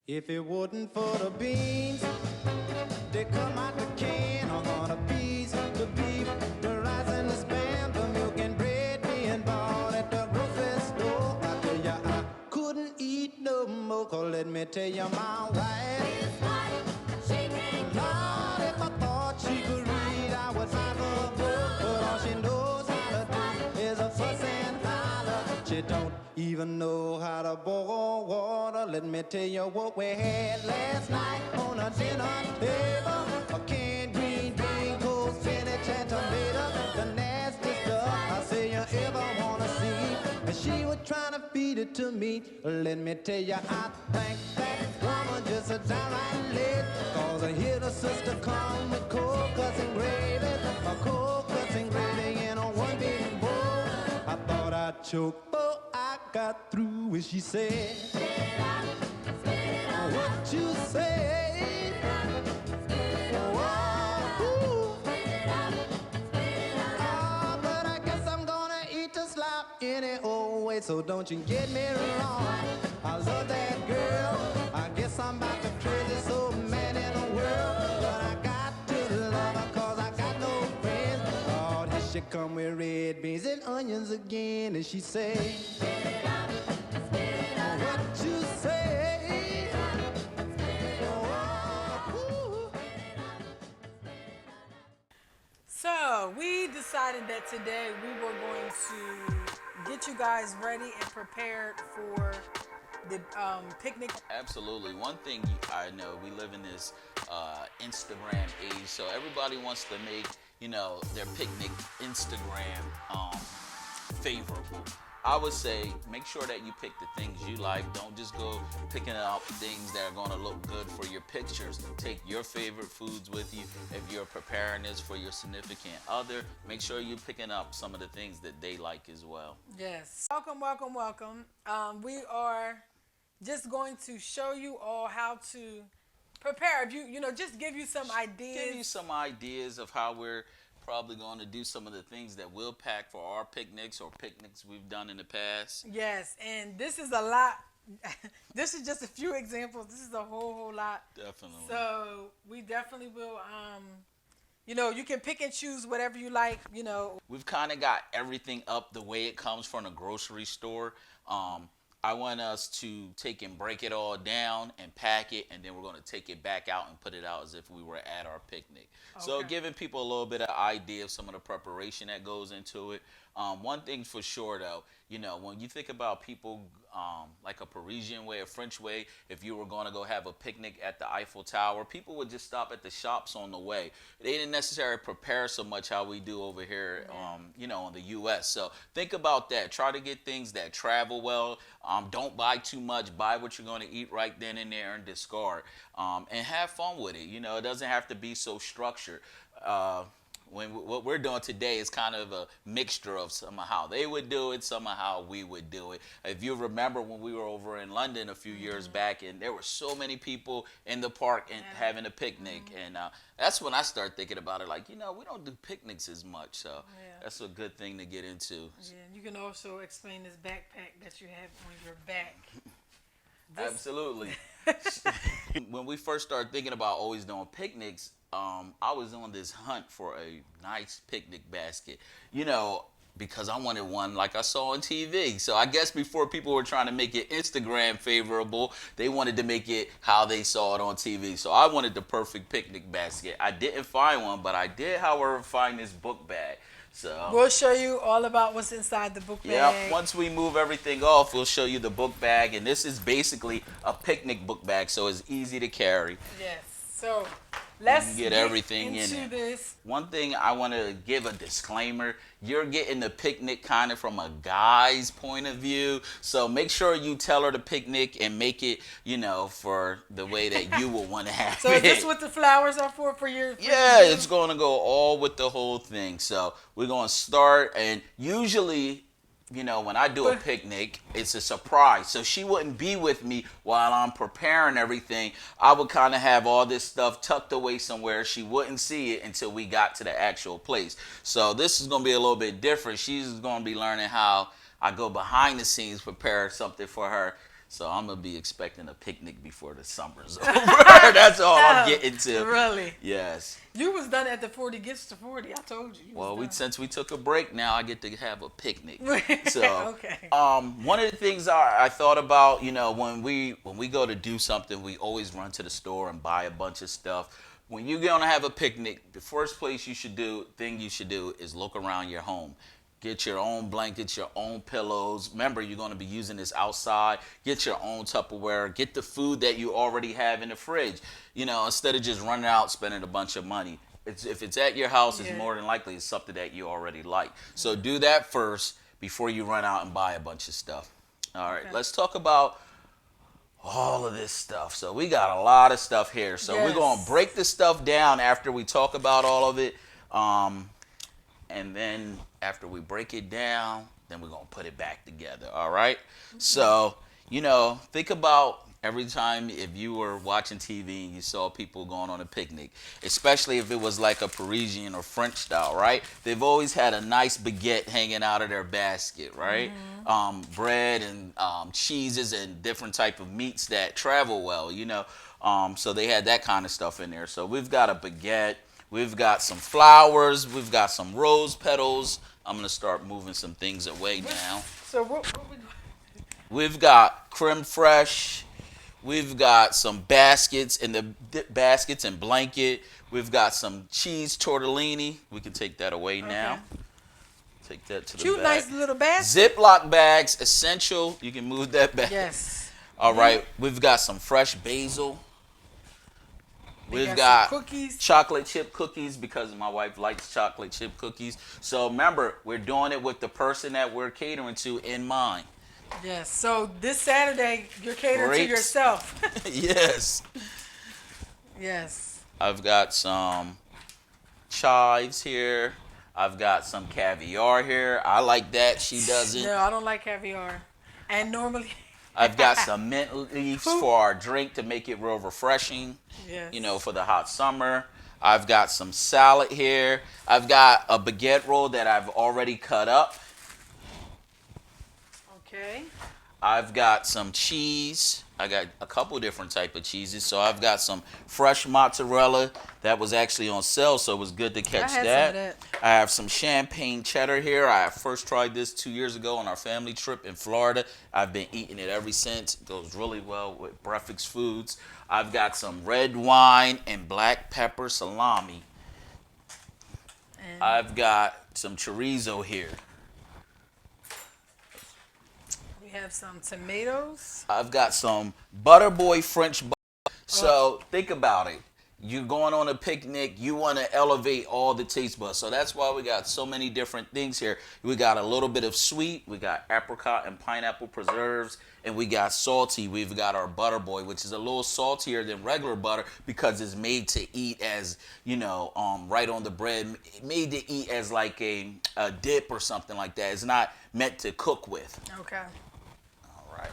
If it wasn't for the beans, they come out the can. I'm gonna piece the beef, the rice and the spam, the milk and bread being bought at the grocery store. I tell ya, I couldn't eat no more. 'Cause let me tell you, my wife, Lord, if I thought she could read, I would buy her a book. But all she knows how to do is a fuss and holler. She don't even know how to boil water. Let me tell you what we had last night on a dinner table. A canned green bean, cold spinach and tomato. The nasty stuff I say you ever wanna see. And she was trying to feed it to me. Let me tell you, I think that woman just a downright lit. 'Cause I hear the sister come with cold cuts and gravy. A cold cuts and gravy in a one big bowl. I thought I'd choke, but I got through when she said, what you say? Oh, ooh. Ah, but I guess I'm gonna eat the slop any old way. So don't you get me wrong, I love that girl. I guess I'm about the craziest old man in the world. But I got to love her 'cause I got no friends. Lord, here she come with red beans and onions again. And she say, what you say? Oh, ooh. So we decided that today we were going to get you guys ready and prepared for the picnic. Absolutely. One thing I know, we live in this Instagram age, so everybody wants to make, their picnic Instagram favorable. I would say make sure that you pick the things you like. Don't just go picking up things that are going to look good for your pictures. Take your favorite foods with you. If you're preparing this for your significant other, make sure you're picking up some of the things that they like as well. Yes. Welcome, welcome, welcome. We are just going to show you all how to prepare. If just give you some ideas. Give you some ideas of how we're probably going to do some of the things that we'll pack for our picnics or picnics we've done in the past. Yes, and this is a lot. This is just a few examples. This is a whole lot. Definitely. So we definitely will. You can pick and choose whatever you like. We've kind of got everything up the way it comes from a grocery store. I want us to take and break it all down and pack it, and then we're going to take it back out and put it out as if we were at our picnic. Okay. So giving people a little bit of idea of some of the preparation that goes into it. One thing for sure, though, when you think about people like a Parisian way, a French way, if you were going to go have a picnic at the Eiffel Tower, people would just stop at the shops on the way. They didn't necessarily prepare so much how we do over here, in the U.S. So think about that. Try to get things that travel well. Don't buy too much. Buy what you're going to eat right then and there and discard. And have fun with it. It doesn't have to be so structured. What we're doing today is kind of a mixture of some of how they would do it, some of how we would do it. If you remember when we were over in London a few years back, and there were so many people in the park and having a picnic, and that's when I started thinking about it. Like, we don't do picnics as much, so that's a good thing to get into. Yeah, you can also explain this backpack that you have on your back. Absolutely. When we first started thinking about always doing picnics, I was on this hunt for a nice picnic basket, because I wanted one like I saw on TV. So I guess before people were trying to make it Instagram favorable, they wanted to make it how they saw it on TV. So I wanted the perfect picnic basket. I didn't find one, but I did, however, find this book bag. So we'll show you all about what's inside the book bag. Yeah, once we move everything off, we'll show you the book bag. And this is basically a picnic book bag, so it's easy to carry. Yes. So let's get everything into in it. This. One thing I want to give a disclaimer. You're getting the picnic kind of from a guy's point of view. So make sure you tell her the picnic and make it, for the way that you will want to have so it. So is this what the flowers are for your Yeah, it's going to go all with the whole thing. So we're going to start, and usually, when I do a picnic, it's a surprise. So she wouldn't be with me while I'm preparing everything. I would kind of have all this stuff tucked away somewhere. She wouldn't see it until we got to the actual place. So this is going to be a little bit different. She's going to be learning how I go behind the scenes, prepare something for her. So I'm gonna be expecting a picnic before the summer's over. That's all I'm getting to. Really? Yes. You was done at the 40 gifts to 40. I told you. Well, since we took a break, now I get to have a picnic. So, okay. One of the things I thought about, when we go to do something, we always run to the store and buy a bunch of stuff. When you're gonna have a picnic, the first thing you should do is look around your home. Get your own blankets, your own pillows. Remember, you're going to be using this outside. Get your own Tupperware. Get the food that you already have in the fridge. Instead of just running out spending a bunch of money. If it's at your house, it's more than likely it's something that you already like. So do that first before you run out and buy a bunch of stuff. All right, let's talk about all of this stuff. So we got a lot of stuff here. So we're going to break this stuff down after we talk about all of it. And then after we break it down, then we're going to put it back together, all right? So, think about every time if you were watching TV and you saw people going on a picnic, especially if it was like a Parisian or French style, right? They've always had a nice baguette hanging out of their basket, right? Bread and cheeses and different type of meats that travel well, So they had that kind of stuff in there. So we've got a baguette. We've got some flowers. We've got some rose petals. I'm going to start moving some things away now. So what we doing? We've got creme fraiche. We've got some baskets and blanket. We've got some cheese tortellini. We can take that away now. Take that to the Cute, back. nice little basket. Ziploc bags, essential. You can move that back. Yes. All right. We've got some fresh basil. We've got got cookies. Chocolate chip cookies because my wife likes chocolate chip cookies. So remember, we're doing it with the person that we're catering to in mind. Yes. So this Saturday, you're catering to yourself. Yes. Yes. I've got some chives here. I've got some caviar here. I like that. She doesn't. No, I don't like caviar. And normally... I've got some mint leaves for our drink to make it real refreshing, for the hot summer. I've got some salad here. I've got a baguette roll that I've already cut up. Okay. I've got some cheese. I got a couple different type of cheeses. So I've got some fresh mozzarella that was actually on sale, so it was good to catch that. I have some champagne cheddar here. I first tried this 2 years ago on our family trip in Florida. I've been eating it ever since. It goes really well with breakfast foods. I've got some red wine and black pepper salami. And I've got some chorizo here. We have some tomatoes. I've got some Butterboy French butter. So think about it. You're going on a picnic. You want to elevate all the taste buds. So that's why we got so many different things here. We got a little bit of sweet. We got apricot and pineapple preserves. And we got salty. We've got our Butterboy, which is a little saltier than regular butter because it's made to eat as, right on the bread. Made to eat as like a dip or something like that. It's not meant to cook with. Okay. All right.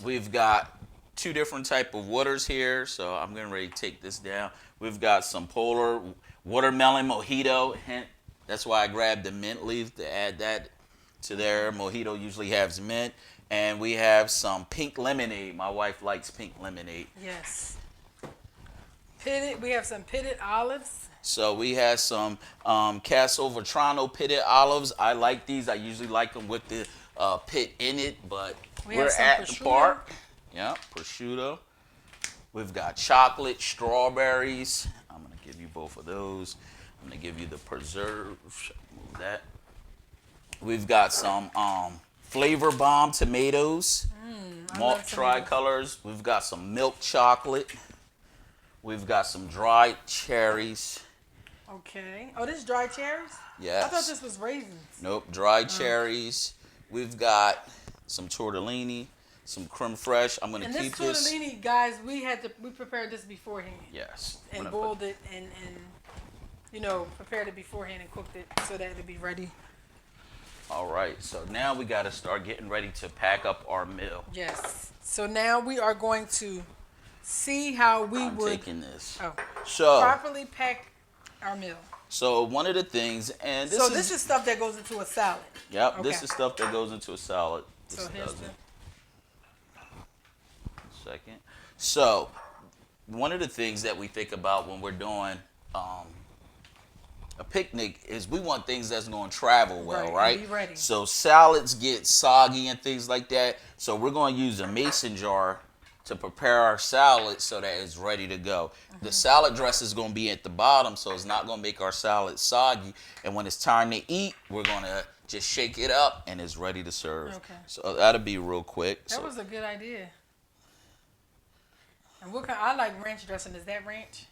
We've got two different type of waters here, so I'm getting ready to take this down. We've got some polar watermelon mojito. Hint, that's why I grabbed the mint leaf to add that to there. Mojito usually has mint. And we have some pink lemonade. My wife likes pink lemonade. Yes. We have some pitted olives. So we have some Castle Vetrano pitted olives. I like these. I usually like them with the pit in it, but we're at the park. Yeah, prosciutto. We've got chocolate, strawberries. I'm going to give you both of those. I'm going to give you the preserve. Move that. We've got some Flavor Bomb tomatoes, malt tricolors. We've got some milk chocolate. We've got some dried cherries. Okay. Oh, this is dried cherries? Yes. I thought this was raisins. Nope, dried cherries. We've got some tortellini. Some creme fraiche. I'm gonna keep this. And this tortellini, guys, we prepared this beforehand. Yes. And boiled it and prepared it beforehand and cooked it so that it'd be ready. All right. So now we got to start getting ready to pack up our meal. Yes. So now we are going to see how I'm taking this. So properly pack our meal. So one of the things, and this is stuff that goes into a salad. Yep. Okay. This is stuff that goes into a salad. So here's second. So, one of the things that we think about when we're doing a picnic is we want things that's going to travel well, right? Be ready. So salads get soggy and things like that. So we're going to use a mason jar to prepare our salad so that it's ready to go. The salad dressing is going to be at the bottom, so it's not going to make our salad soggy. And when it's time to eat, we're going to just shake it up and it's ready to serve. Okay. So that'll be real quick. That was a good idea. And what kind? I like ranch dressing. Is that ranch?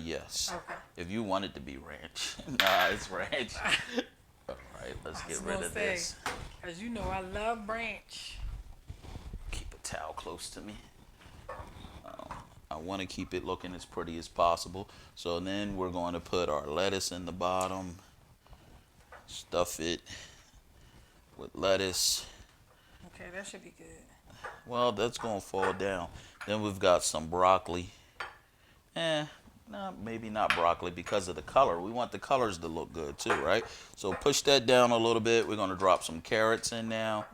Yes. Okay. If you want it to be ranch. Nah, it's ranch. All right, let's get rid of this. As you know, I love ranch. Keep a towel close to me. I want to keep it looking as pretty as possible. So then we're going to put our lettuce in the bottom. Stuff it with lettuce. Okay, that should be good. Well, that's going to fall down. Then we've got some broccoli. No, maybe not broccoli because of the color. We want the colors to look good too, right? So push that down a little bit. We're going to drop some carrots in now.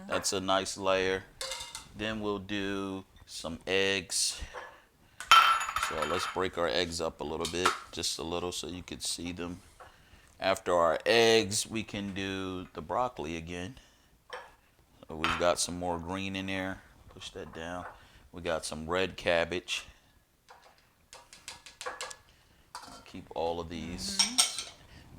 That's a nice layer. Then we'll do some eggs. So let's break our eggs up a little bit, just a little so you can see them. After our eggs, we can do the broccoli again. So we've got some more green in there. Push that down. We got some red cabbage. Keep all of these.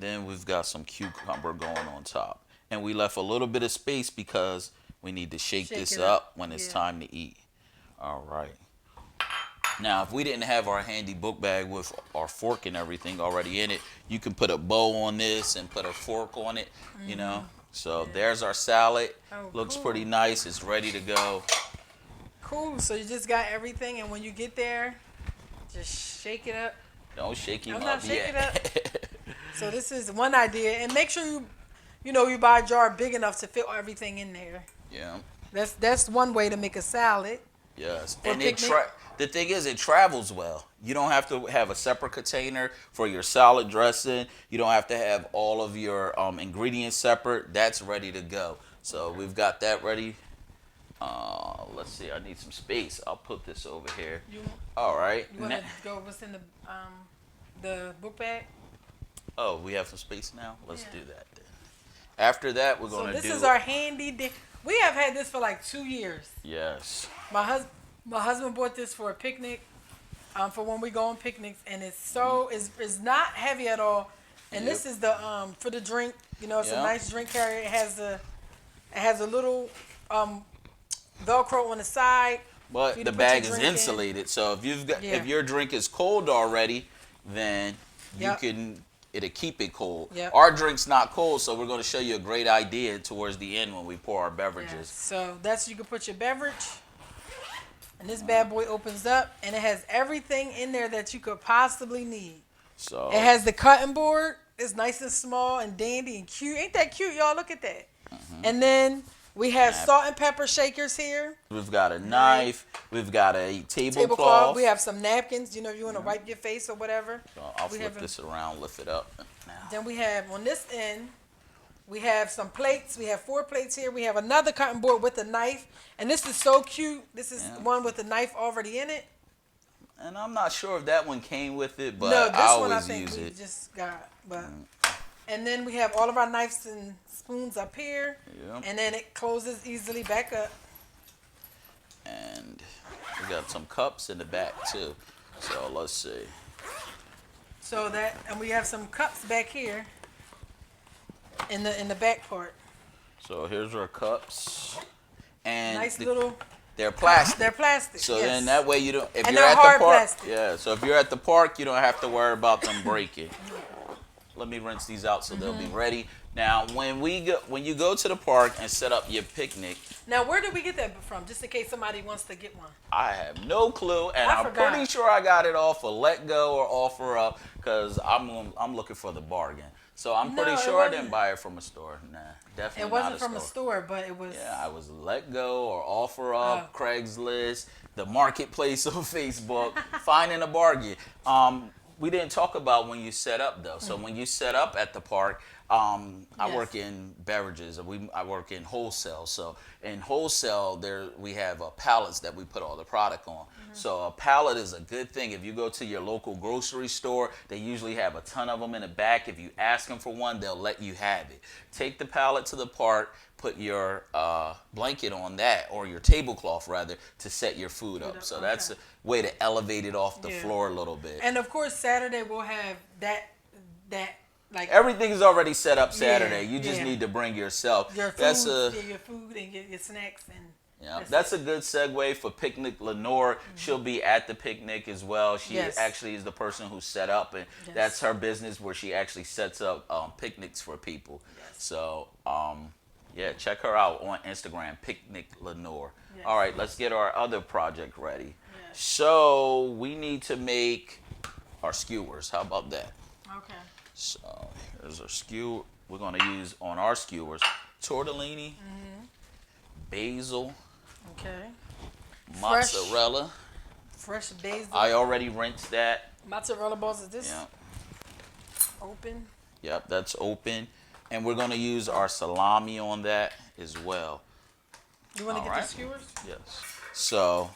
Then we've got some cucumber going on top. And we left a little bit of space because we need to shake this up when it's time to eat. All right. Now, if we didn't have our handy book bag with our fork and everything already in it, you can put a bow on this and put a fork on it, you know. So there's our salad. Looks pretty nice. It's ready to go. Cool. So you just got everything, and when you get there, just shake it up. Don't shake him I'm up not shaking it up. yet. So this is one idea, and make sure you buy a jar big enough to fit everything in there. Yeah. That's one way to make a salad. Yes. Or And picnic. the thing is, it travels well. You don't have to have a separate container for your salad dressing. You don't have to have all of your ingredients separate. That's ready to go. So we've got that ready. Let's see. I need some space. I'll put this over here. All right. You want to go what's in the book bag? Oh, we have some space now? Let's do that then. After that, we're going to do... So this is our handy... We have had this for like 2 years. Yes. My husband bought this for a picnic, for when we go on picnics, and it's not heavy at all. And this is the for the drink. You know, it's a nice drink carrier. It has a little Velcro on the side. But the bag is insulated, so if your drink is cold already, then it'll keep it cold. Our drink's not cold, so we're going to show you a great idea towards the end when we pour our beverages. So that's you can put your beverage, and this bad boy opens up, and it has everything in there that you could possibly need. So it has the cutting board. It's nice and small and dandy and cute. Ain't that cute, y'all? Look at that. And then we have salt and pepper shakers here. We've got a knife. We've got a tablecloth. We have some napkins, if you want to wipe your face or whatever. So I'll flip this around, lift it up. Now. Then we have, on this end, we have some plates. We have 4 plates here. We have another cutting board with a knife. And this is so cute. This is one with a knife already in it. And I'm not sure if that one came with it, but no, this I one I always think use we it. just got. But and then we have all of our knives and spoons up here. And then it closes easily back up. And we got some cups in the back too. So let's see. So and we have some cups back here in the back part. So here's our cups. And nice little. They're plastic. They're plastic. So then that way you don't. If and you're they're at hard the park, plastic. So if you're at the park, you don't have to worry about them breaking. Let me rinse these out so they'll be ready. Now, when you go to the park and set up your picnic. Now, where did we get that from? Just in case somebody wants to get one. I have no clue, and I'm pretty sure I got it off of Let Go or Offer Up because I'm looking for the bargain. So I'm pretty sure I didn't buy it from a store. Nah, definitely it wasn't from a store, but it was. Yeah, I was Let Go or Offer Up, Craigslist, the marketplace on Facebook, finding a bargain. We didn't talk about when you set up though. So when you set up at the park, I work in beverages. I work in wholesale. So in wholesale, there we have pallets that we put all the product on. So a pallet is a good thing. If you go to your local grocery store, they usually have a ton of them in the back. If you ask them for one, they'll let you have it. Take the pallet to the park, put your blanket on that, or your tablecloth rather, to set your food up. So that's a way to elevate it off the floor a little bit. And of course, Saturday we'll have that like everything's already set up Saturday. You just need to bring yourself. Your food, your food and your snacks and. Yeah, that's a good segue for Picnic Lenore. She'll be at the picnic as well. She actually is the person who set up, and that's her business where she actually sets up picnics for people. So, yeah, check her out on Instagram, Picnic Lenore. All right, let's get our other project ready. So we need to make our skewers. How about that? Okay. So here's our skewer. We're going to use on our skewers tortellini, basil, mozzarella. Fresh basil. I already rinsed that. Mozzarella balls, is this open? Yep, that's open. And we're going to use our salami on that as well. You want to get the skewers? Yes. So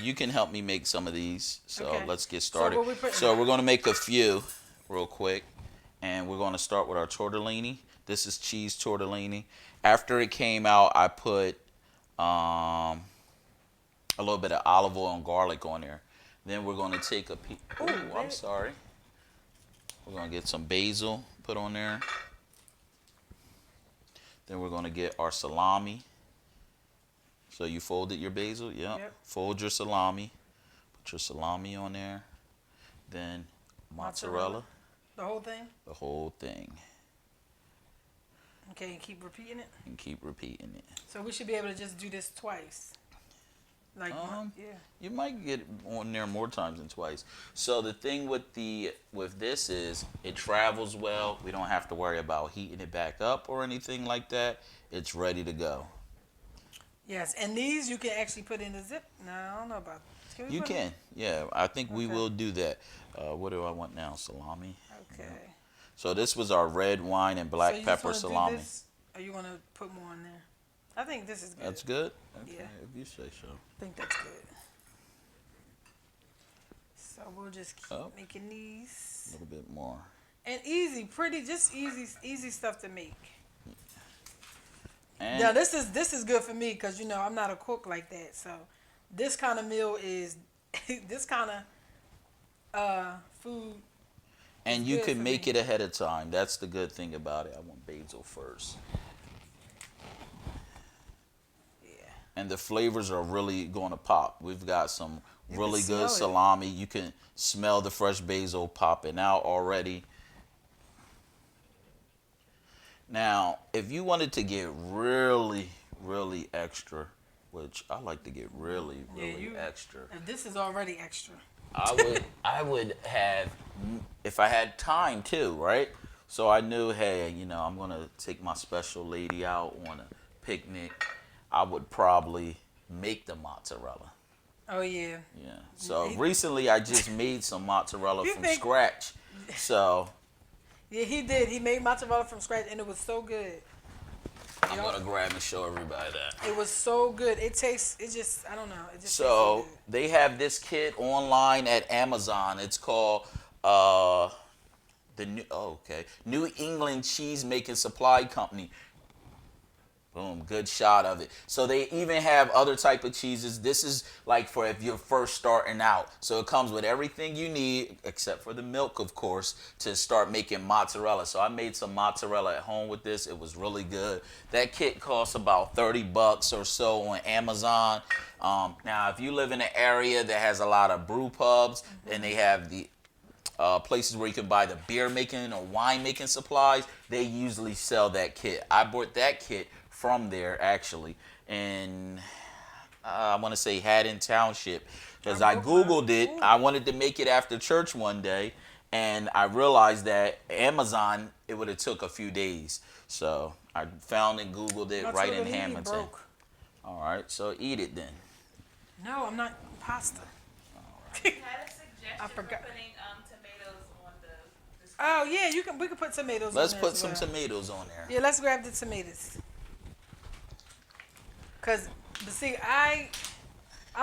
you can help me make some of these. So let's get started. So we're going to make a few real quick. And we're going to start with our tortellini. This is cheese tortellini. After it came out, I put a little bit of olive oil and garlic on there. Then we're going to take a piece. Oh, I'm sorry. We're going to get some basil put on there. Then we're going to get our salami. So you folded your basil? Yep. Fold your salami. Put your salami on there. Then mozzarella. The whole thing? The whole thing. Okay, and keep repeating it? And keep repeating it. So we should be able to just do this twice. Like, you might get on there more times than twice. So the thing with this is it travels well. We don't have to worry about heating it back up or anything like that. It's ready to go. Yes, and these you can actually put in the zip. No, I don't know about. You can. Yeah, I think we will do that. What do I want now? Salami. Okay. So this was our red wine and black pepper salami. Or you want to put more in there? I think this is good. That's good? Okay, yeah. If you say so. I think that's good. So we'll just keep making these. A little bit more. And easy, just easy stuff to make. And now this is good for me because I'm not a cook like that. So this kind of meal is this kind of food. And you can make it ahead of time. That's the good thing about it. I want basil first. Yeah. And the flavors are really going to pop. We've got some really good salami. You can smell the fresh basil popping out already. Now, if you wanted to get really, really extra, which I like to get really, really extra. And this is already extra. I would have, if I had time too, right? So I knew, hey, I'm going to take my special lady out on a picnic. I would probably make the mozzarella. Oh, yeah. Yeah. So recently I just made some mozzarella from scratch. So. Yeah, he did. He made mozzarella from scratch, and it was so good. I'm going to grab and show everybody that. It was so good. It just, I don't know. It just so they have this kit online at Amazon. It's called New England Cheese Making Supply Company. Boom, good shot of it. So they even have other type of cheeses. This is like for if you're first starting out. So it comes with everything you need, except for the milk, of course, to start making mozzarella. So I made some mozzarella at home with this. It was really good. That kit costs about $30 or so on Amazon. Now, if you live in an area that has a lot of brew pubs and they have the places where you can buy the beer making or wine making supplies, they usually sell that kit. I bought that kit from there actually, and I want to say Haddon Township, because I googled it. I wanted to make it after church one day, and I realized that Amazon, it would have took a few days. So I found and googled it right in Hamilton. All right, so eat it then. No, I'm not pasta. All right. I had a suggestion for putting tomatoes on the Oh yeah, we can put tomatoes. Let's on there put as some well. tomatoes on there. Yeah, let's grab the tomatoes. But see, I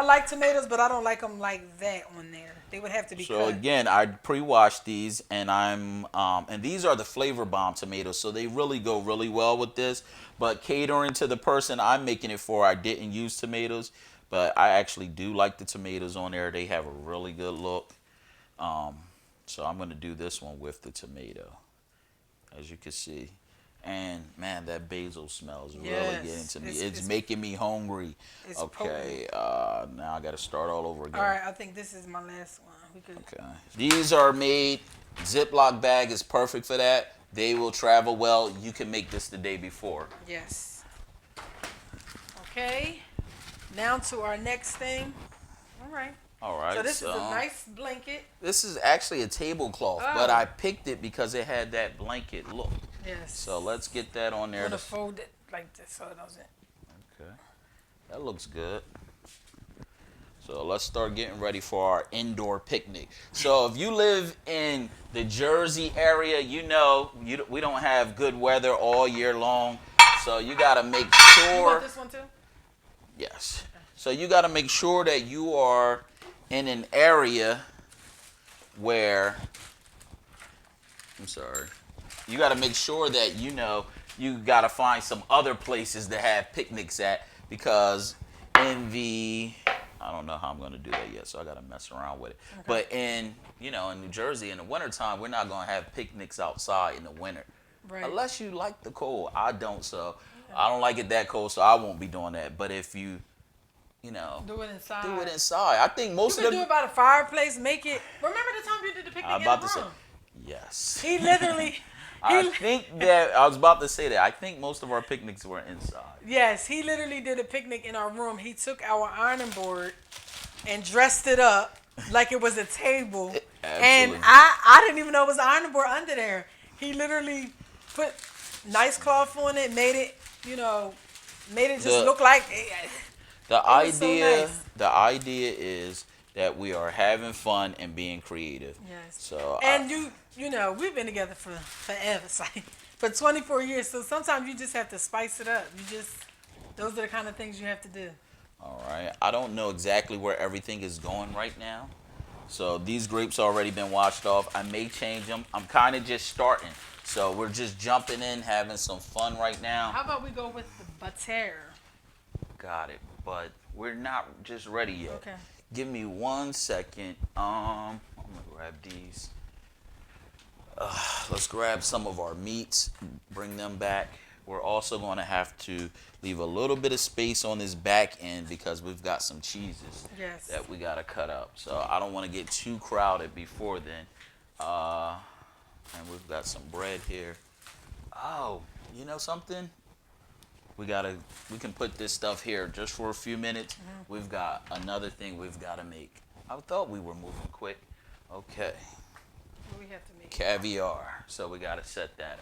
like tomatoes, but I don't like them like that on there. They would have to be So cut. again, I pre-washed these, and and these are the flavor bomb tomatoes, so they really go really well with this. But catering to the person I'm making it for, I didn't use tomatoes, but I actually do like the tomatoes on there. They have a really good look. So I'm gonna do this one with the tomato, as you can see. And man, that basil smells really getting to me. It's making me hungry. Okay, now I got to start all over again. All right, I think this is my last one. Okay, these are made. Ziploc bag is perfect for that. They will travel well. You can make this the day before. Yes. Okay. Now to our next thing. All right. All right. So this is a nice blanket. This is actually a tablecloth, but I picked it because it had that blanket look. Yes. So let's get that on there. I'm gonna fold it like this so it doesn't. Okay. That looks good. So let's start getting ready for our indoor picnic. So if you live in the Jersey area, you know we don't have good weather all year long. So you gotta make sure. You want this one too? Yes. So you gotta make sure that you are in an area where, I'm sorry, you got to make sure that you got to find some other places to have picnics at, because in the, I don't know how I'm going to do that yet, so I got to mess around with it. Okay. But in New Jersey in the wintertime, we're not going to have picnics outside in the winter. Right. Unless you like the cold. I don't, so I don't like it that cold, so I won't be doing that. But if you do it inside. Do it inside. I think most of them. You can do it by the fireplace. Make it. Remember the time you did the picnic in the room? Say, yes. He literally. I was about to say that. I think most of our picnics were inside. Yes, he literally did a picnic in our room. He took our ironing board and dressed it up like it was a table. And I didn't even know it was an ironing board under there. He literally put nice cloth on it, made it just look like. The idea is that we are having fun and being creative. Yes. So and we've been together for forever, for 24 years. So sometimes you just have to spice it up. Those are the kind of things you have to do. All right. I don't know exactly where everything is going right now. So these grapes already been washed off. I may change them. I'm kind of just starting. So we're just jumping in, having some fun right now. How about we go with the butter? Got it. But we're not just ready yet. Okay. Give me 1 second. I'm gonna grab these. Let's grab some of our meats, bring them back. We're also gonna have to leave a little bit of space on this back end because we've got some cheeses that we gotta cut up. So I don't want to get too crowded before then. And we've got some bread here. Oh, you know something? We can put this stuff here just for a few minutes. Mm-hmm. We've got another thing we've got to make. I thought we were moving quick. Okay. What do we have to make? Caviar. So we got to set that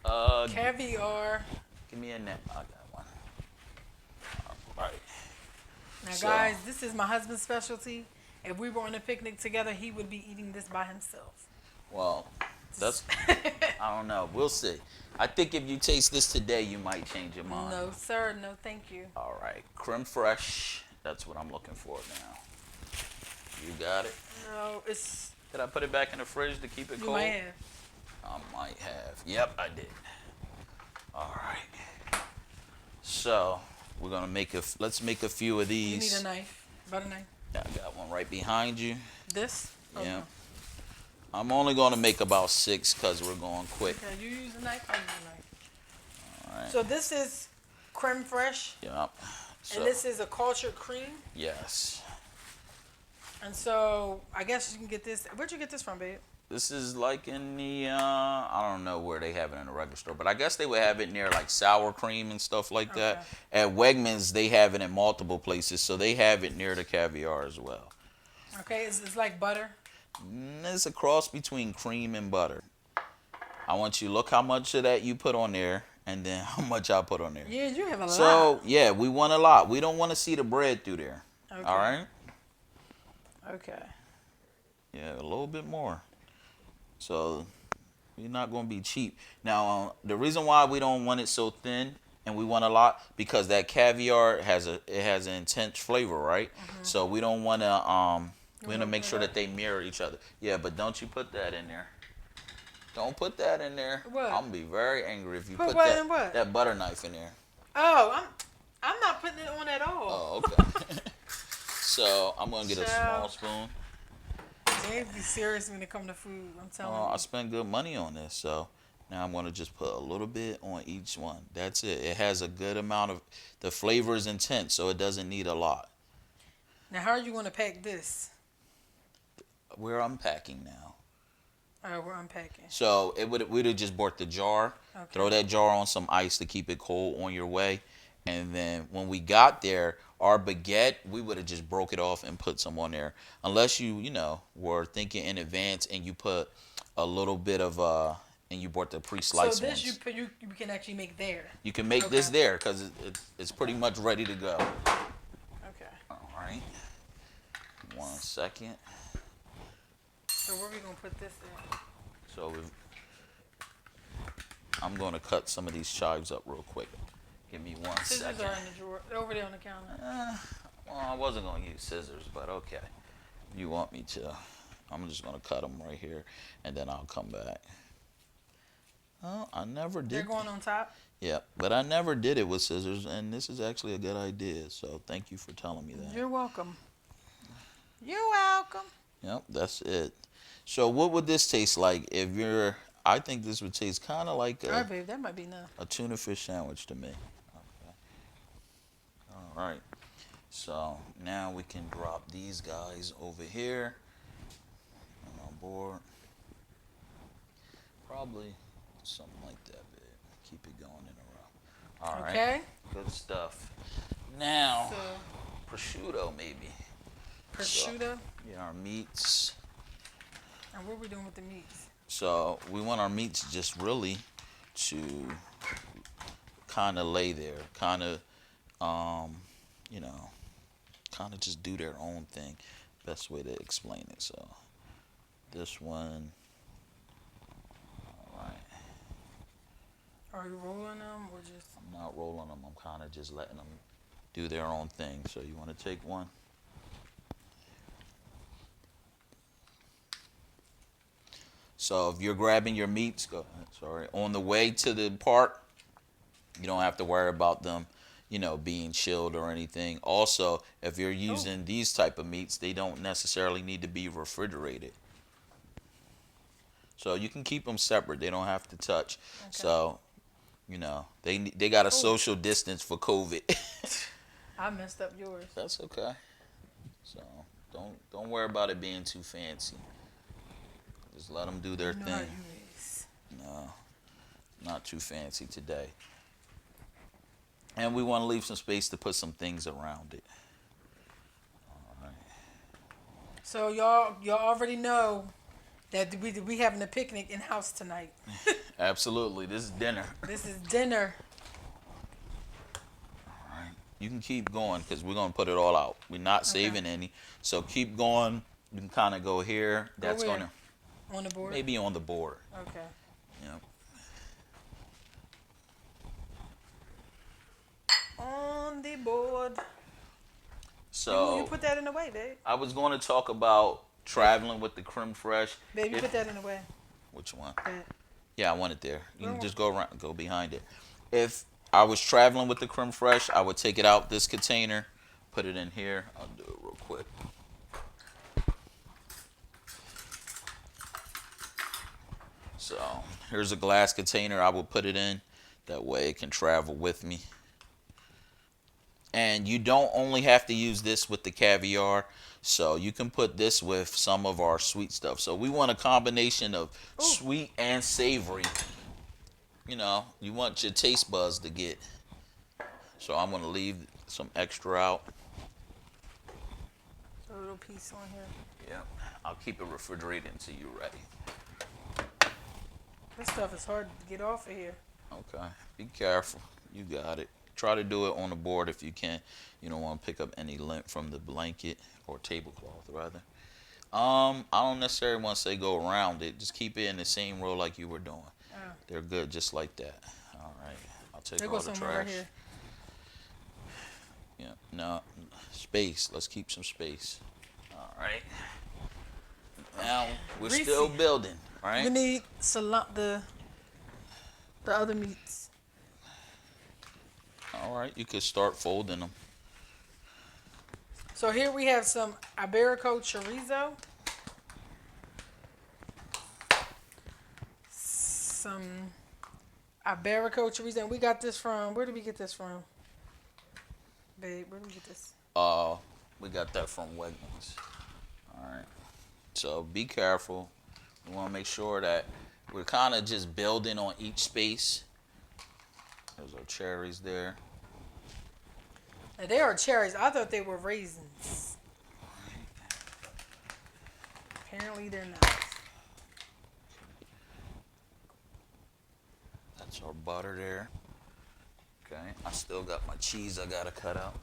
up. Caviar. Give me a net. I got one. All right. Now, guys, this is my husband's specialty. If we were on a picnic together, he would be eating this by himself. Well, I don't know. We'll see. I think if you taste this today, you might change your mind. No, sir. No, thank you. All right. Creme fraiche. That's what I'm looking for now. You got it? No, it's... Did I put it back in the fridge to keep it cold? You might have. I might have. Yep, I did. All right. So, we're going to let's make a few of these. You need a knife. Butter knife. Yeah, I got one right behind you. This? Yeah. Okay. I'm only going to make about 6 because we're going quick. Okay, you use a knife, I use a knife. All right. So this is creme fraiche. Yep. So, and this is a cultured cream. Yes. And so I guess you can get this. Where'd you get this from, babe? This is like in the, I don't know where they have it in the regular store, but I guess they would have it near like sour cream and stuff like that. At Wegmans, they have it in multiple places, so they have it near the caviar as well. Okay, it's like butter. It's a cross between cream and butter. I want you to look how much of that you put on there and then how much I put on there. Yeah, you have a lot. So, yeah, we want a lot. We don't want to see the bread through there. Okay. All right? Okay. Yeah, a little bit more. So, We're not going to be cheap. Now, the reason why we don't want it so thin and we want a lot because that caviar has an intense flavor, right? So we don't want to we want to make sure that they mirror each other. Yeah, but don't you put that in there. Don't put that in there. What? I'm gonna be very angry if you Put put what that in what? that butter knife in there. Oh, I'm not putting it on at all. Oh, okay. So I'm gonna get a small Child. spoon. James be serious when it come to food. I'm telling I you. spent good money on this, so now I'm gonna just put a little bit on each one. That's it. It has a good amount of the flavor is intense, so it doesn't need a lot. Now, how are you going to pack this? We're unpacking now. Oh, we're unpacking. So we'd have just bought the jar. Okay. Throw that jar on some ice to keep it cold on your way, and then when we got there, our baguette we would have just broke it off and put some on there. Unless you were thinking in advance and you put a little bit of and you bought the pre-sliced So this ones. you can actually make there. You can make this there because it's pretty much ready to go. Okay. All right. 1 second. So where are we gonna put this in? So I'm going to cut some of these chives up real quick. Give me 1 Scissors second. are in the drawer, over there on the counter. Well, I wasn't going to use scissors, but okay. You want me to. I'm just going to cut them right here, and then I'll come back. Oh, I never did. They're going on top? Yeah, but I never did it with scissors, and this is actually a good idea, so thank you for telling me that. You're welcome. You're welcome. Yep, that's it. So what would this taste like if you're... I think this would taste kind of like All right, babe, that might be enough. a tuna fish sandwich to me. Okay. All right. So now we can drop these guys over here on our board. Probably something like that, babe. Keep it going in a row. All right. Okay. Good stuff. Now, So, prosciutto maybe. prosciutto. So, yeah, our meats. And what are we doing with the meats? So we want our meats just really to kind of lay there, kind of, kind of just do their own thing. Best way to explain it. So this one, all right. Are you rolling them or just? I'm not rolling them. I'm kind of just letting them do their own thing. So you want to take one? So if you're grabbing your meats, on the way to the park, you don't have to worry about them, being chilled or anything. Also, if you're using these type of meats, they don't necessarily need to be refrigerated. So you can keep them separate. They don't have to touch. Okay. So, they got a social distance for COVID. I messed up yours. That's okay. So don't worry about it being too fancy. Just let them do their thing. No, not too fancy today. And we want to leave some space to put some things around it. All right. So y'all already know that we having a picnic in house tonight. Absolutely. This is dinner. This is dinner. All right. You can keep going because we're going to put it all out. We're not saving any. So keep going. You can kind of go here. That's going to... On the board? Maybe on the board. Okay. Yep. On the board. So you put that in the way, babe. I was going to talk about traveling with the creme fraiche. Babe, you put that in the way. Which one? That. Yeah, I want it there. You can just go around, go behind it. If I was traveling with the creme fraiche, I would take it out this container, put it in here. I'll do it real quick. So here's a glass container I will put it in. That way it can travel with me. And you don't only have to use this with the caviar. So you can put this with some of our sweet stuff. So we want a combination of sweet and savory. You want your taste buds to get. So I'm going to leave some extra out. A little piece on here. Yeah. I'll keep it refrigerated until you're ready. This stuff is hard to get off of here. Okay. Be careful. You got it. Try to do it on the board if you can. You don't want to pick up any lint from the blanket or tablecloth, rather. I don't necessarily want to say go around it. Just keep it in the same row like you were doing. Oh. They're good just like that. All right. I'll take There all goes the some trash. right here. Yeah. No. Space. Let's keep some space. All right. Now we're Reese. still building, right? We need the other meats. All right. You could start folding them. So here we have some Iberico chorizo. Some Iberico chorizo. And we got this from, where did we get this from? Babe, where did we get this? We got that from Wegmans. All right. So be careful. We want to make sure that we're kind of just building on each space. There's our cherries there. Now, they are cherries. I thought they were raisins. Apparently they're not. That's our butter there. Okay. I still got my cheese I got to cut out.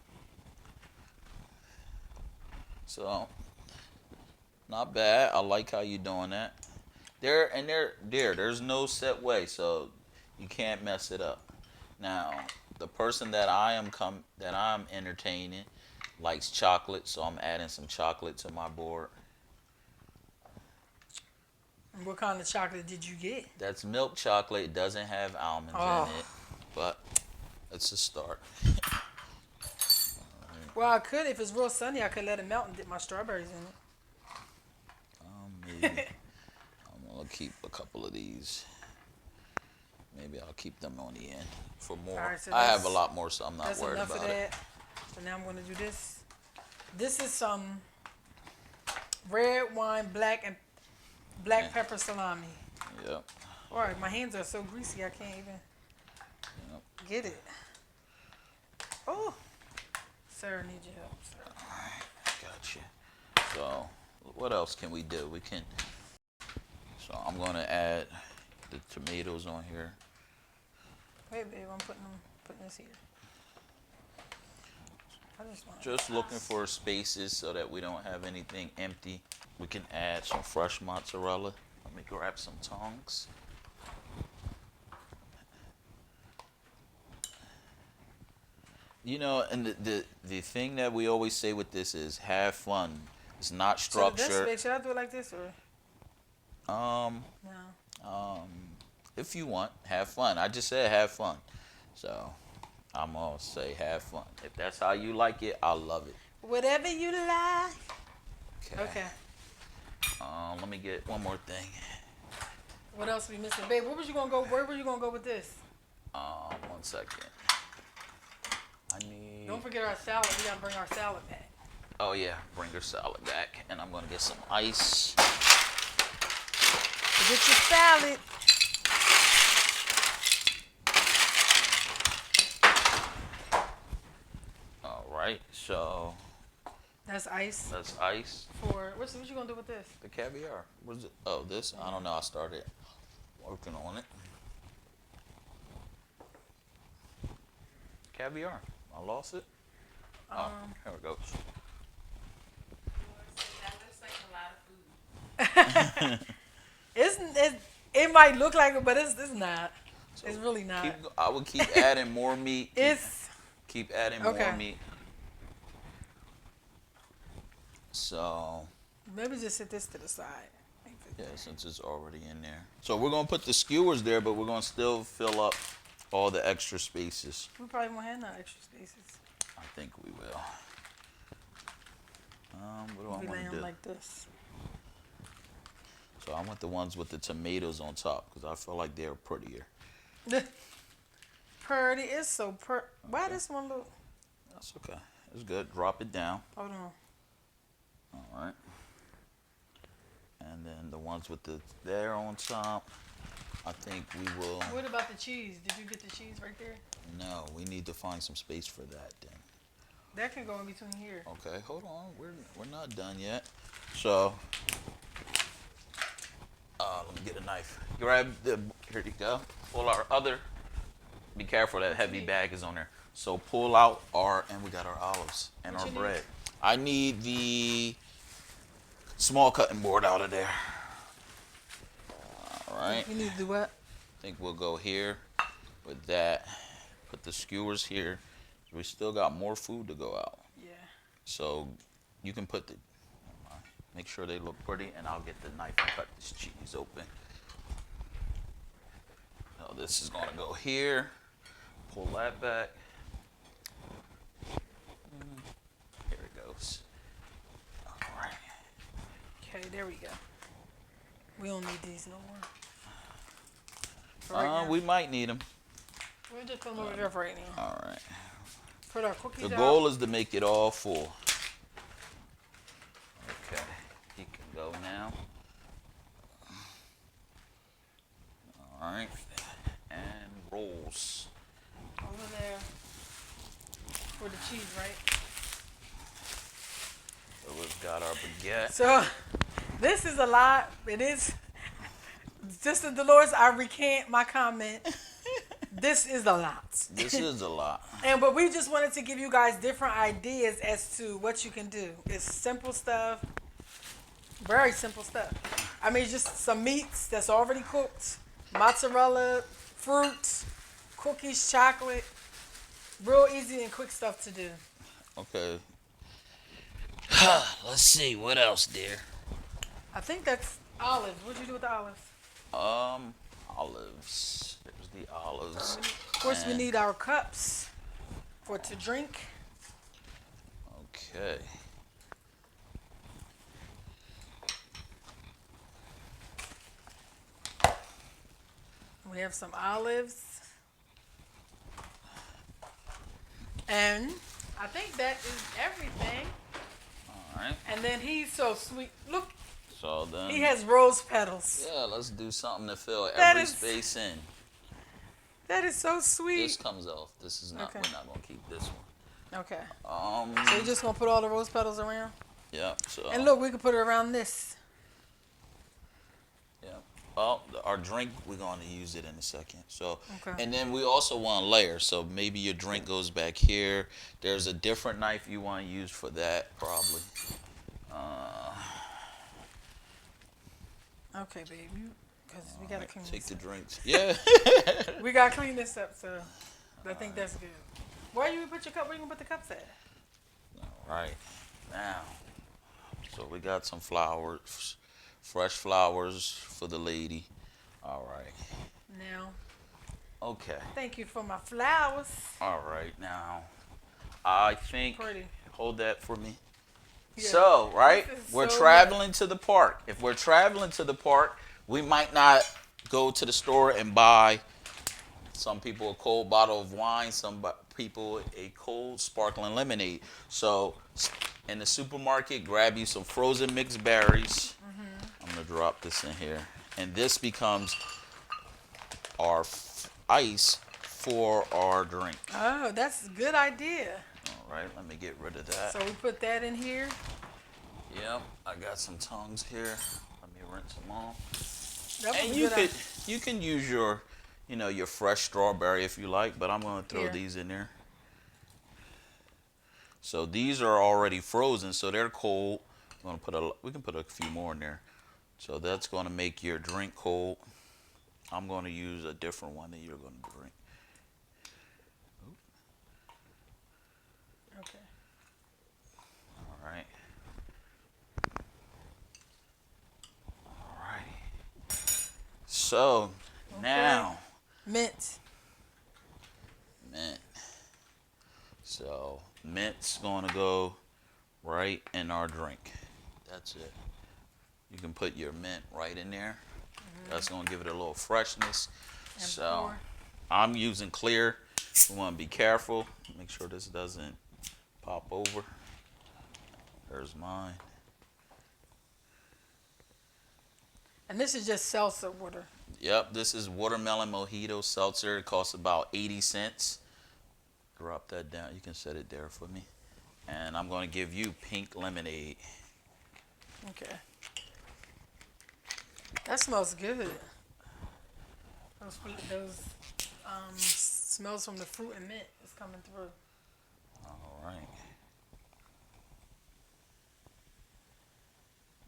So, not bad. I like how you're doing that. There's no set way, so you can't mess it up. Now, the person that I'm entertaining likes chocolate, so I'm adding some chocolate to my board. And what kind of chocolate did you get? That's milk chocolate. It doesn't have almonds in it, but it's a start. Well, I could, if it's real sunny, I could let it melt and dip my strawberries in it. Maybe. I'm going to keep a couple of these. Maybe I'll keep them on the end for more. All right, so I have a lot more, so I'm not that's worried enough about of it. that. So now I'm going to do this. This is some red wine, black pepper salami. Yep. All right, my hands are so greasy I can't even get it. Oh, Sarah needs your help. Sarah. Gotcha. So, what else can we do? So I'm going to add the tomatoes on here. Wait, babe, I'm putting this here. Just looking for spaces so that we don't have anything empty. We can add some fresh mozzarella. Let me grab some tongs. You know, and the thing that we always say with this is have fun. It's not structured. Should I do it like this or? No. If you want, have fun. I just said have fun. So I'm gonna say have fun. If that's how you like it, I love it. Whatever you like. Okay. Let me get one more thing. What else are we missing? Babe, where were you gonna go with this? 1 second. Don't forget our salad. We gotta bring our salad back. Oh yeah, bring your salad back. And I'm gonna get some ice. Get your salad. All right, so that's ice. That's ice. For what you gonna do with this? The caviar. What is it? Oh, this? I don't know. I started working on it. Caviar. I lost it. Here we go. That looks like a lot of food. It might look like it, but it's not. So it's really not. I would keep adding more meat. Keep adding more meat. So maybe just set this to the side. Yeah, since it's already in there. So we're gonna put the skewers there, but we're gonna still fill up all the extra spaces. We probably won't have no extra spaces. I think we will. What do I want to do? Like this. So I want the ones with the tomatoes on top because I feel like they're prettier. Pretty, it's so pretty. Why this one look? That's okay. It's good. Drop it down. Hold on. All right. And then the ones with there on top, I think we will. What about the cheese? Did you get the cheese right there? No, we need to find some space for that then. That can go in between here. Okay, hold on. We're not done yet. So, let me get a knife. Here you go. Pull our other. Be careful, that heavy bag is on there. So pull out and we got our olives and our bread. I need the small cutting board out of there. All right. You need to do what? I think we'll go here with that. Put the skewers here. We still got more food to go out. Yeah. So you can put the, make sure they look pretty, and I'll get the knife and cut this cheese open. Now this is gonna go here. Pull that back. Here it goes. All right. Okay, there we go. We don't need these no more. For right now. We might need them. We'll just put them over there for right now. All right. Put our cookies The out. goal is to make it all full. Okay, he can go now. All right, and rolls. Over there. For the cheese, right? So we've got our baguette. So, this is a lot. It is. Just as Dolores, I recant my comment. This is a lot. This is a lot. But we just wanted to give you guys different ideas as to what you can do. It's simple stuff. Very simple stuff. I mean, just some meats that's already cooked. Mozzarella, fruit, cookies, chocolate. Real easy and quick stuff to do. Okay. Let's see, what else, dear? I think that's olives. What'd you do with the olives? Olives. There's the olives. Of course, we need our cups for to drink. Okay. We have some olives. And I think that is everything. All right. And then he's so sweet. Look, So then. he has rose petals. Yeah, let's do something to fill That every is- space in. That is so This sweet. comes off. This is not. Okay. We're not gonna keep this one. Okay. Um. So you're just going to put all the rose petals around? Yeah. So. And look, we can put it around this. Yeah. Well, our drink, we're going to use it in a second. So. Okay. And then we also want to layer. So maybe your drink goes back here. There's a different knife you want to use for that, probably. Okay, babe. Because we got to clean Take this the up. drinks. Yeah. We got to clean this up, so I think that's good. Where you put your cup? Where you going to put the cups at? All right. Now. So we got some flowers. Fresh flowers for the lady. All right. Now, Okay. thank you for my flowers. All right. Now, I think. Pretty. Hold that for me. Yeah. So, right, This is we're so traveling to the park. If we're traveling to the park, we might not go to the store and buy some people a cold bottle of wine, some people a cold sparkling lemonade. So, in the supermarket, grab you some frozen mixed berries. I'm going to drop this in here. And this becomes our ice for our drink. Oh, that's a good idea. All right, let me get rid of that. So we put that in here. Yep, I got some tongues here. Let me rinse them off. That was And a you good could you can use your your fresh strawberry if you like, but I'm gonna throw Here. these in there. So these are already frozen, so they're cold. We can put a few more in there. So that's gonna make your drink cold. I'm gonna use a different one that you're gonna drink. Okay. All right. All right. So now. Mint. Mint. So mint's gonna go right in our drink. That's it. You can put your mint right in there. That's gonna give it a little freshness. And So pour. I'm using clear. We want to be careful. Make sure this doesn't pop over. There's mine. And this is just seltzer water. Yep, this is watermelon mojito seltzer. It costs about 80 cents. Drop that down. You can set it there for me. And I'm going to give you pink lemonade. Okay. That smells good. Those smells from the fruit and mint is coming through. All right.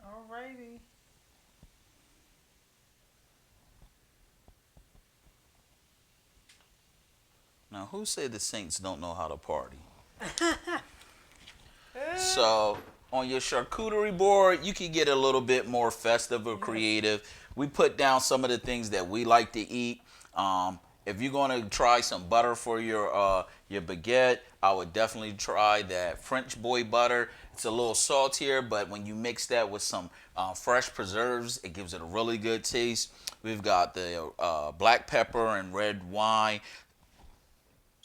All Now, who said the Saints don't know how to party? So, on your charcuterie board, you can get a little bit more festive or creative. We put down some of the things that we like to eat. If you're going to try some butter for your baguette, I would definitely try that French boy butter. It's a little saltier, but when you mix that with some fresh preserves, it gives it a really good taste. We've got the black pepper and red wine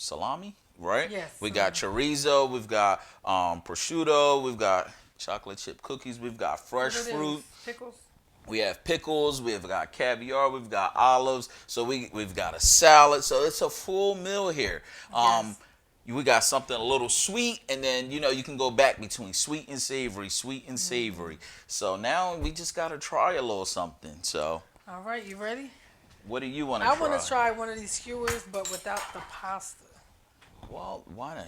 salami, right? Yes. We got chorizo, we've got prosciutto, we've got chocolate chip cookies, we've got fresh fruit. Pickles. We have pickles, we've got caviar, we've got olives, so we've got a salad. So it's a full meal here. Yes. We got something a little sweet, and then you can go back between sweet and savory, sweet and savory. So now we just gotta try a little something. So. All right, you ready? What do you want to try? I want to try one of these skewers, but without the pasta. Well, why?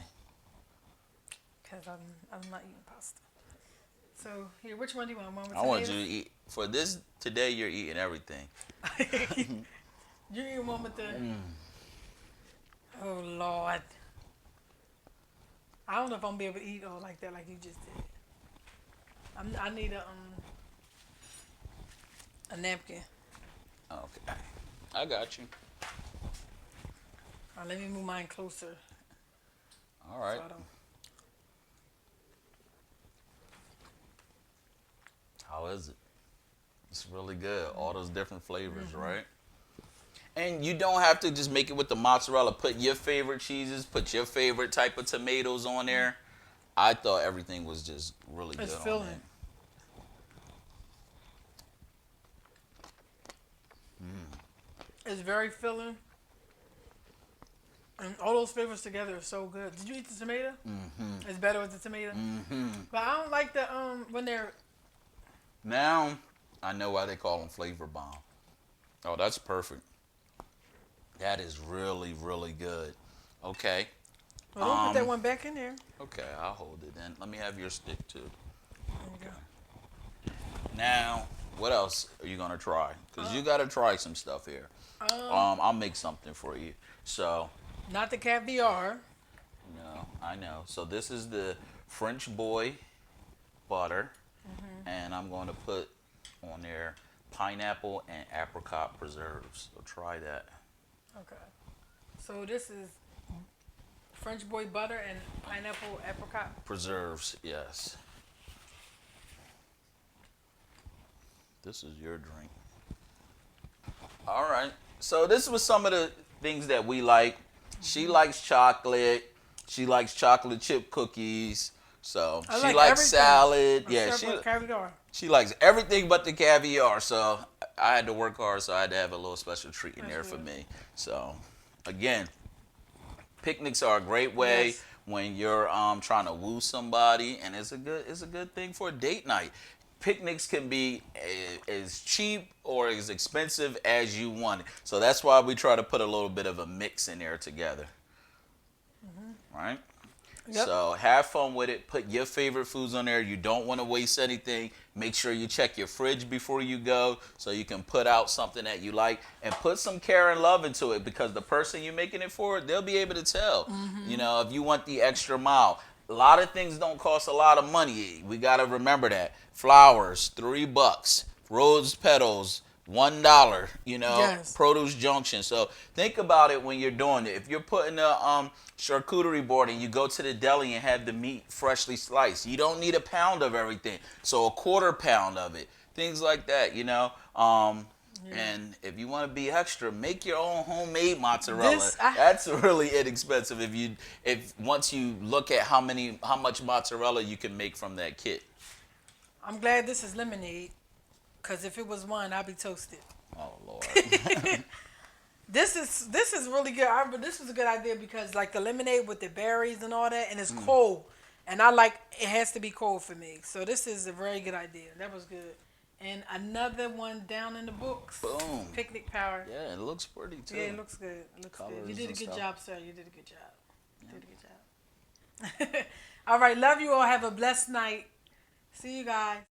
Because I'm not eating pasta. So here, which one do you want? One with I want you to eat for this today. You're eating everything. You eat one with the. Oh Lord. I don't know if I'm gonna be able to eat all like that, like you just did. I need a napkin. Okay, I got you. Let me move mine closer. All right. So How is it? It's really good. All those different flavors, right? And you don't have to just make it with the mozzarella. Put your favorite cheeses. Put your favorite type of tomatoes on there. I thought everything was just really good. It's filling. On there. It's very filling. And all those flavors together are so good. Did you eat the tomato? Mm-hmm. It's better with the tomato? Mm-hmm. But I don't like the, when they're... Now, I know why they call them Flavor Bomb. Oh, that's perfect. That is really, really good. Okay. Well, don't put that one back in there. Okay, I'll hold it then. Let me have your stick, too. There you go. Now, what else are you going to try? Because you got to try some stuff here. I'll make something for you. So... Not the caviar. No, I know. So this is the French boy butter. Mm-hmm. And I'm going to put on there pineapple and apricot preserves. So try that. Okay. So this is French boy butter and pineapple apricot? Preserves, yes. This is your drink. All right. So this was some of the things that we like. She likes chocolate. She likes chocolate chip cookies. So she likes everything. salad. Yeah, caviar. She likes everything but the caviar. So I had to work hard, so I had to have a little special treat in there for me. So again, picnics are a great way when you're trying to woo somebody, and it's a good thing for a date night. Picnics can be as cheap or as expensive as you want. So that's why we try to put a little bit of a mix in there together. Mm-hmm. Right? Yep. So have fun with it. Put your favorite foods on there. You don't want to waste anything. Make sure you check your fridge before you go so you can put out something that you like, and put some care and love into it, because the person you're making it for, they'll be able to tell. Mm-hmm. If you want the extra mile. A lot of things don't cost a lot of money. We got to remember that. Flowers, $3. Rose petals, $1. Produce junction. So think about it when you're doing it. If you're putting a charcuterie board and you go to the deli and have the meat freshly sliced, you don't need a pound of everything. So a quarter pound of it. Things like that, And if you want to be extra, make your own homemade mozzarella. That's really inexpensive if once you look at how much mozzarella you can make from that kit. I'm glad this is lemonade, because if it was wine, I'd be toasted. Oh Lord. This is really good. This was a good idea because like the lemonade with the berries and all that, and it's cold, and it has to be cold for me. So this is a very good idea. That was good. And another one down in the books. Boom. Picnic power. Yeah, it looks pretty too. Yeah, it looks good. It looks good. You did a good job, sir. You did a good job. Yeah. You did a good job. All right. Love you all. Have a blessed night. See you guys.